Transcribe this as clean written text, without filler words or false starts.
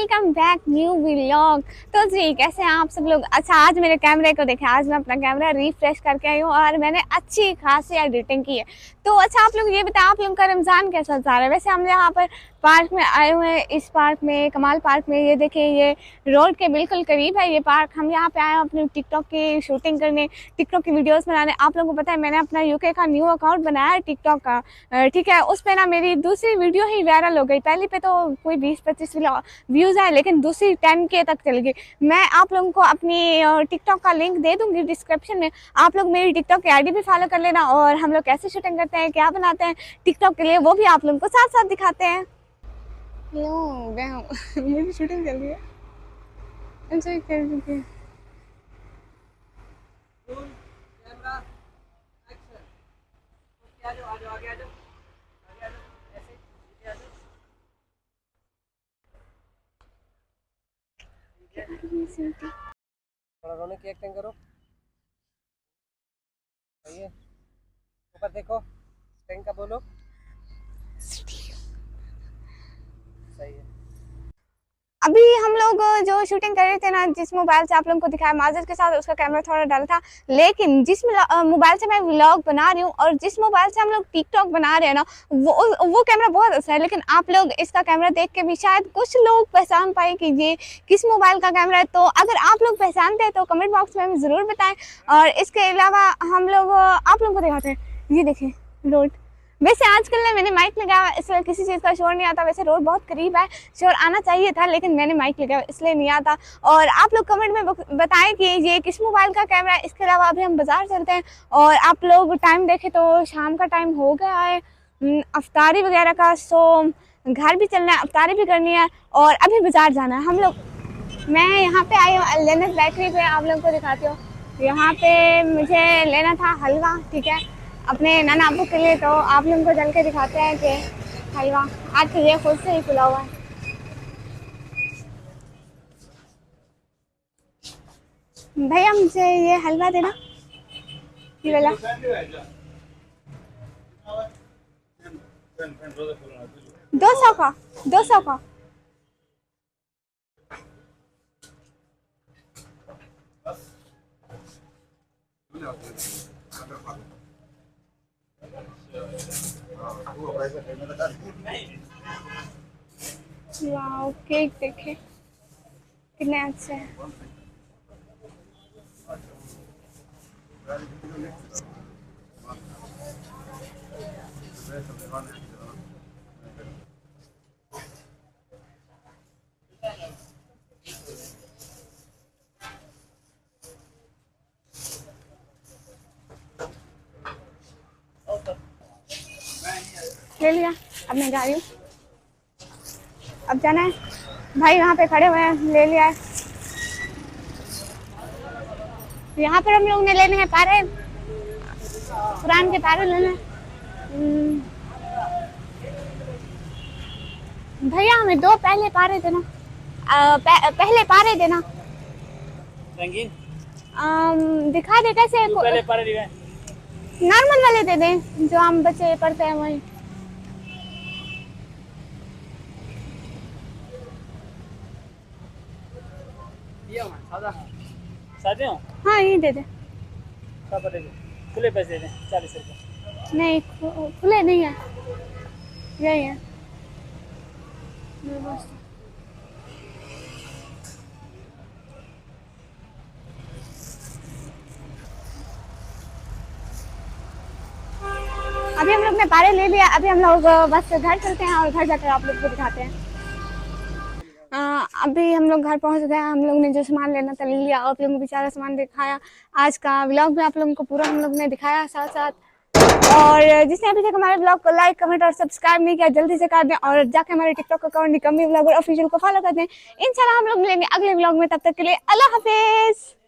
Welcome back new vlog. तो जी कैसे हैं आप सब लोग। अच्छा आज मेरे कैमरे को देखें, आज मैं अपना कैमरा रिफ्रेश करके आई हूँ और मैंने अच्छी खासी एडिटिंग की है। तो अच्छा आप लोग ये बताएं आप लोगों का रमज़ान कैसा जा रहा है। वैसे हम यहाँ पर पार्क में आए हुए हैं, इस पार्क में कमाल पार्क में। ये देखिए ये रोड के बिल्कुल करीब है ये पार्क। हम यहाँ पे आए हैं अपनी टिकटॉक की शूटिंग करने, टिकटॉक की वीडियोस बनाने। आप लोगों को पता है मैंने अपना यूके का न्यू अकाउंट बनाया है टिकटॉक का, ठीक है। उस पर ना मेरी दूसरी वीडियो ही वायरल हो गई। पहली पे तो कोई 20-25 व्यूज़ आए, लेकिन दूसरी 10K तक चल गई। मैं आप लोगों को अपनी टिकटॉक का लिंक दे दूंगी डिस्क्रिप्शन में। आप लोग मेरी टिकटॉक की आईडी भी फॉलो कर लेना और हम लोग कैसे शूटिंग करते हैं, क्या बनाते हैं टिकटॉक के लिए, वो भी आप लोगों को साथ साथ दिखाते हैं। मेरी शूटिंग चल रही है, एंजॉय कर रही है। थोड़ा रोने की एक्टिंग करो। सही है, ऊपर देखो, स्टैंड का बोलो। सही है। अभी हम लोग जो शूटिंग कर रहे थे ना, जिस मोबाइल से आप लोगों को दिखाया माजिद के साथ, उसका कैमरा थोड़ा डल था। लेकिन जिस मोबाइल से मैं व्लॉग बना रही हूँ और जिस मोबाइल से हम लोग टिकटॉक बना रहे हैं ना, वो कैमरा बहुत अच्छा है। लेकिन आप लोग इसका कैमरा देख के भी शायद कुछ लोग पहचान पाए कि ये किस मोबाइल का कैमरा है। तो अगर आप लोग पहचानते हैं तो कमेंट बॉक्स में हमें ज़रूर बताएं। और इसके अलावा हम लोग आप लोगों को दिखाते हैं, ये देखें रोड। वैसे आजकल ना मैंने माइक लगाया इसलिए किसी चीज़ का शोर नहीं आता। वैसे रोड बहुत करीब है, शोर आना चाहिए था, लेकिन मैंने माइक लगाया इसलिए नहीं आता। और आप लोग कमेंट में बताएं कि ये किस मोबाइल का कैमरा है। इसके अलावा अभी हम बाज़ार चलते हैं और आप लोग टाइम देखें तो शाम का टाइम हो गया है अफ्तारी वगैरह का। सो घर भी चलना है, अफ्तारी भी करनी है और अभी बाज़ार जाना है हम लोग। मैं यहाँ पे आई हूँ लेनेस बेकरी पे, आप लोगों को दिखाती हूँ। यहाँ पे मुझे लेना था हलवा, ठीक है, अपने नाना अबू के लिए। तो आप लोगों को चल के दिखाते हैं कि हलवा आज तो ये खुद से ही खुला हुआ है। भैया मुझे ये हलवा देना, ये वाला 200 का, 200 का। वाह केक देखे कितने अच्छे हैं। ले लिया, अब मैं जा रही हूँ, अब जाना है। भाई वहाँ पे खड़े हुए हैं, ले लिया है। यहाँ पर हम लोग ने लेने हैं पारे, कुरान के पारे लेने हैं। भैया हमें 2 पहले पारे देना, पहले पारे देना। रंगीन दिखा दे कैसे, पहले पारे दिखाएं। नॉर्मल वाले दे दें जो हम बच्चे पढ़ते हैं वही। सादे हो? हाँ ये दे दे। खुले पैसे दें 40 रुपये। नहीं खुले नहीं है, यही है। अभी हम लोग ने पारे ले लिया, अभी हम लोग बस घर चलते हैं और घर जाकर आप लोग को दिखाते हैं। अभी हम लोग घर पहुंच गए। हम लोग ने जो सामान लेना था ले लिया, आप लोगों को भी सारा सामान दिखाया। आज का व्लॉग भी आप लोगों को पूरा हम लोग ने दिखाया साथ साथ। और जिसने अभी तक हमारे ब्लॉग को लाइक कमेंट और सब्सक्राइब नहीं किया जल्दी से कर दें और जाके हमारे टिकटॉक अकाउंट निकम्मी व्लॉगर ऑफिशियल को फॉलो कर दें। इंशाल्लाह हम लोग मिलेंगे अगले व्लॉग में, तब तक के लिए अल्लाह हाफिज।